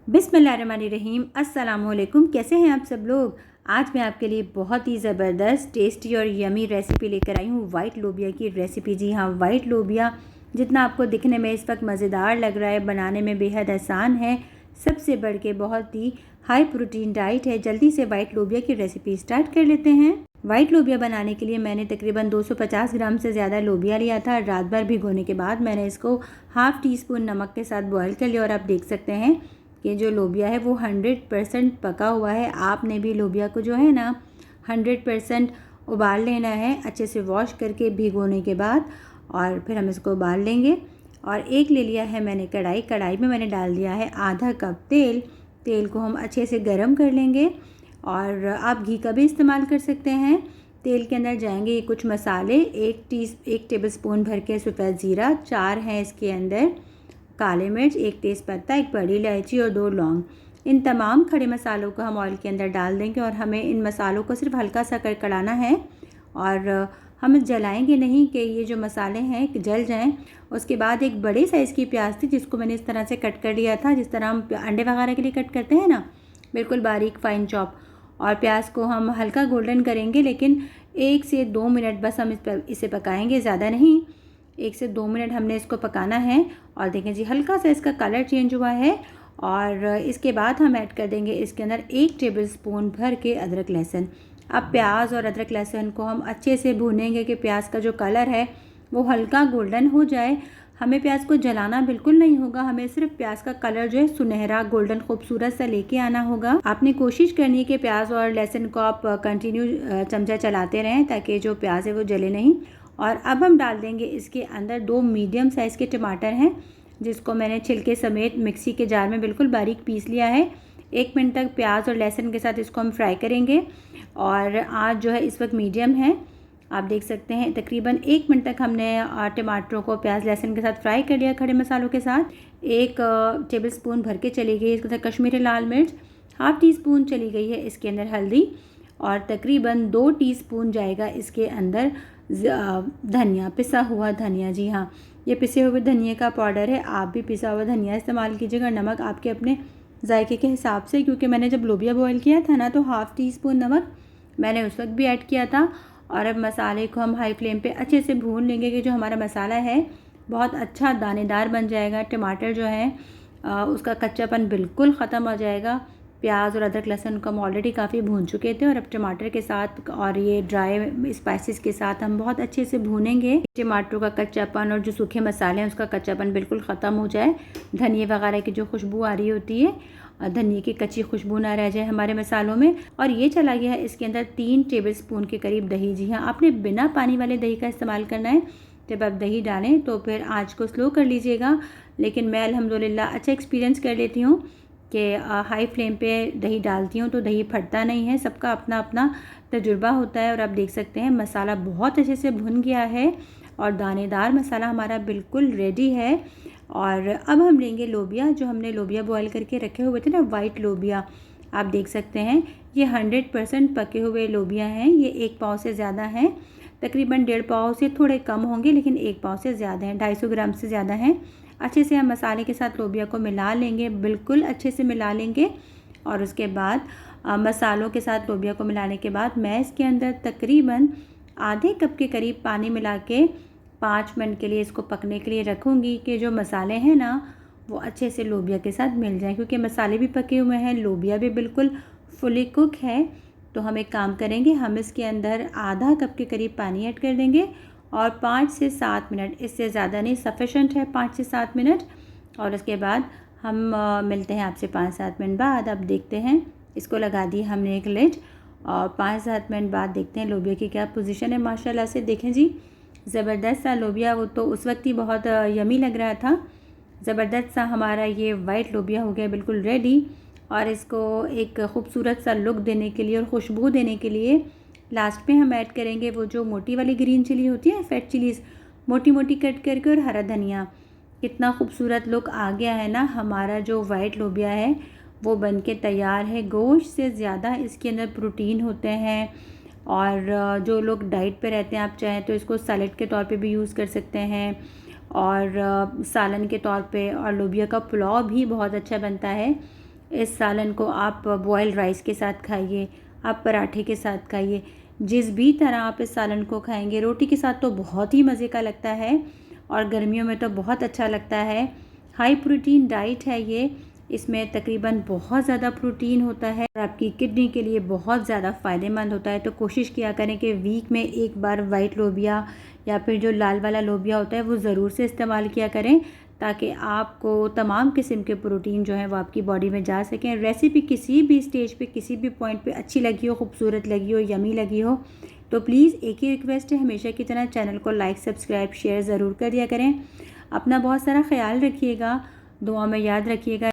बिस्मिल्लाहिर्रहमानिर्रहीम। अस्सलामुअलैकुम। कैसे हैं आप सब लोग। आज मैं आपके लिए बहुत ही ज़बरदस्त टेस्टी और यमी रेसिपी लेकर आई हूँ, वाइट लोबिया की रेसिपी। जी हाँ, वाइट लोबिया जितना आपको दिखने में इस वक्त मज़ेदार लग रहा है, बनाने में बेहद आसान है, सबसे बढ़ के बहुत ही हाई प्रोटीन डाइट है। जल्दी से वाइट लोबिया की रेसिपी स्टार्ट कर लेते हैं। वाइट लोबिया बनाने के लिए मैंने तकरीबन 250 ग्राम से ज़्यादा लोबिया लिया था। रात भर भिगोने के बाद मैंने इसको हाफ़ टी स्पून नमक के साथ बॉयल कर लिया और आप देख सकते हैं कि जो लोबिया है वो 100% पका हुआ है। आपने भी लोबिया को जो है ना 100% उबाल लेना है, अच्छे से वॉश करके भिगोने के बाद, और फिर हम इसको उबाल लेंगे। और एक ले लिया है मैंने कढ़ाई में मैंने डाल दिया है आधा कप तेल। तेल को हम अच्छे से गर्म कर लेंगे, और आप घी का भी इस्तेमाल कर सकते हैं। तेल के अंदर जाएंगे ये कुछ मसाले, एक टेबलस्पून भर के सफ़ेद ज़ीरा, 4 हैं इसके अंदर काले मिर्च, 1 तेज़पत्ता, 1 बड़ी इलायची और 2 लौंग। इन तमाम खड़े मसालों को हम ऑयल के अंदर डाल देंगे और हमें इन मसालों को सिर्फ हल्का सा कड़कड़ाना है, और हम जलाएंगे नहीं कि ये जो मसाले हैं जल जाएं। उसके बाद एक बड़े साइज़ की प्याज थी जिसको मैंने इस तरह से कट कर लिया था, जिस तरह हम अंडे वगैरह के लिए कट करते हैं ना, बिल्कुल बारीक फाइन चॉप। और प्याज को हम हल्का गोल्डन करेंगे, लेकिन 1 से 2 मिनट बस हम इसे पकाएंगे, ज़्यादा नहीं। 1 से 2 मिनट हमने इसको पकाना है। और देखें जी, हल्का सा इसका कलर चेंज हुआ है। और इसके बाद हम ऐड कर देंगे इसके अंदर 1 टेबलस्पून भर के अदरक लहसुन। अब प्याज और अदरक लहसुन को हम अच्छे से भूनेंगे कि प्याज का जो कलर है वो हल्का गोल्डन हो जाए। हमें प्याज को जलाना बिल्कुल नहीं होगा, हमें सिर्फ प्याज का कलर जो है सुनहरा गोल्डन खूबसूरत सा लेके आना होगा। आपने कोशिश करनी है कि प्याज और लहसुन को आप कंटिन्यू चमचा चलाते रहें ताकि जो प्याज है वो जले नहीं। और अब हम डाल देंगे इसके अंदर 2 मीडियम साइज़ के टमाटर हैं, जिसको मैंने छिलके समेत मिक्सी के जार में बिल्कुल बारीक पीस लिया है। 1 मिनट तक प्याज और लहसुन के साथ इसको हम फ्राई करेंगे, और आँच जो है इस वक्त मीडियम है। आप देख सकते हैं तकरीबन 1 मिनट तक हमने टमाटरों को प्याज लहसुन के साथ फ्राई कर लिया खड़े मसालों के साथ। 1 टेबलस्पून भर के चली गई इसके अंदर कश्मीरी लाल मिर्च, हाफ़ टी स्पून चली गई है इसके अंदर हल्दी, और तकरीबन 2 टीस्पून जाएगा इसके अंदर धनिया, पिसा हुआ धनिया। जी हाँ, ये पिसे हुए धनिया का पाउडर है, आप भी पिसा हुआ धनिया इस्तेमाल कीजिएगा। नमक आपके अपने जायके के हिसाब से, क्योंकि मैंने जब लोबिया बॉयल किया था ना तो हाफ़ टी स्पून नमक मैंने उस वक्त भी ऐड किया था। और अब मसाले को हम हाई फ्लेम पे अच्छे से भून लेंगे कि जो हमारा मसाला है बहुत अच्छा दानेदार बन जाएगा। टमाटर जो है उसका कच्चापन बिल्कुल ख़त्म हो जाएगा। प्याज और अदरक लहसुन को हम ऑलरेडी काफ़ी भून चुके थे, और अब टमाटर के साथ और ये ड्राई स्पाइसेस के साथ हम बहुत अच्छे से भूनेंगे। टमाटरों का कच्चापन और जो सूखे मसाले हैं उसका कच्चापन बिल्कुल ख़त्म हो जाए, धनिया वगैरह की जो खुशबू आ रही होती है, धनिया की कच्ची खुशबू ना रह जाए हमारे मसालों में। और ये चला गया है इसके अंदर 3 टेबलस्पून के करीब दही। जी हाँ, आपने बिना पानी वाले दही का इस्तेमाल करना है। जब आप दही डालें तो फिर आँच को स्लो कर लीजिएगा, लेकिन मैं अल्हम्दुलिल्लाह अच्छा एक्सपीरियंस कर लेती हूँ कि हाई फ्लेम पे दही डालती हूँ तो दही फटता नहीं है। सबका अपना अपना तजुर्बा होता है। और आप देख सकते हैं मसाला बहुत अच्छे से भुन गया है और दानेदार मसाला हमारा बिल्कुल रेडी है। और अब हम लेंगे लोबिया, जो हमने लोबिया बॉयल करके रखे हुए थे ना, वाइट लोबिया। आप देख सकते हैं ये 100% पके हुए लोबिया हैं। ये 1 पाव से ज़्यादा हैं, तकरीबन 1.5 पाव से थोड़े कम होंगे, लेकिन 1 पाव से ज़्यादा हैं, 250 ग्राम से ज़्यादा हैं। अच्छे से हम मसाले के साथ लोबिया को मिला लेंगे, बिल्कुल अच्छे से मिला लेंगे। और उसके बाद मसालों के साथ लोबिया को मिलाने के बाद मैं इसके अंदर तकरीबन आधे कप के करीब पानी मिला के 5 मिनट के लिए इसको पकने के लिए रखूँगी कि जो मसाले हैं ना वो अच्छे से लोबिया के साथ मिल जाएं, क्योंकि मसाले भी पके हुए हैं, लोबिया भी बिल्कुल फुली कुक है। तो हम एक काम करेंगे, हम इसके अंदर आधा कप के करीब पानी ऐड कर देंगे और 5 से 7 मिनट, इससे ज़्यादा नहीं, सफिशेंट है 5 से 7 मिनट। और उसके बाद हम मिलते हैं आपसे 5-7 मिनट बाद। अब देखते हैं, इसको लगा दी हमने एक लिड, और 5-7 मिनट बाद देखते हैं लोबिया की क्या पोजीशन है। माशाल्लाह से देखें जी, ज़बरदस्त सा लोबिया, वो तो उस वक्त ही बहुत यमी लग रहा था। ज़बरदस्त सा हमारा ये वाइट लोबिया हो गया बिल्कुल रेडी। और इसको एक खूबसूरत सा लुक देने के लिए और खुशबू देने के लिए लास्ट में हम ऐड करेंगे वो जो मोटी वाली ग्रीन चिली होती है, फेट चिलीज़, मोटी मोटी कट करके, और हरा धनिया। कितना खूबसूरत लुक आ गया है ना। हमारा जो वाइट लोबिया है वो बन के तैयार है। गोश्त से ज़्यादा इसके अंदर प्रोटीन होते हैं, और जो लोग डाइट पे रहते हैं, आप चाहें तो इसको सैलेड के तौर पे भी यूज़ कर सकते हैं, और सालन के तौर पे। और लोबिया का पुलाव भी बहुत अच्छा बनता है। इस सालन को आप बॉयल्ड राइस के साथ खाइए, आप पराठे के साथ खाइए, जिस भी तरह आप इस सालन को खाएंगे, रोटी के साथ तो बहुत ही मज़े का लगता है और गर्मियों में तो बहुत अच्छा लगता है। हाई प्रोटीन डाइट है ये, इसमें तकरीबन बहुत ज़्यादा प्रोटीन होता है और आपकी किडनी के लिए बहुत ज़्यादा फ़ायदेमंद होता है। तो कोशिश किया करें कि वीक में एक बार वाइट लोबिया या फिर जो लाल वाला लोबिया होता है वो ज़रूर से इस्तेमाल किया करें, ताकि आपको तमाम किस्म के प्रोटीन जो हैं वो आपकी बॉडी में जा सकें। रेसिपी किसी भी स्टेज पे, किसी भी पॉइंट पे अच्छी लगी हो, खूबसूरत लगी हो, यमी लगी हो, तो प्लीज़ एक ही रिक्वेस्ट है, हमेशा की तरह चैनल को लाइक, सब्सक्राइब, शेयर ज़रूर कर दिया करें। अपना बहुत सारा ख्याल रखिएगा, दुआ में याद रखिएगा।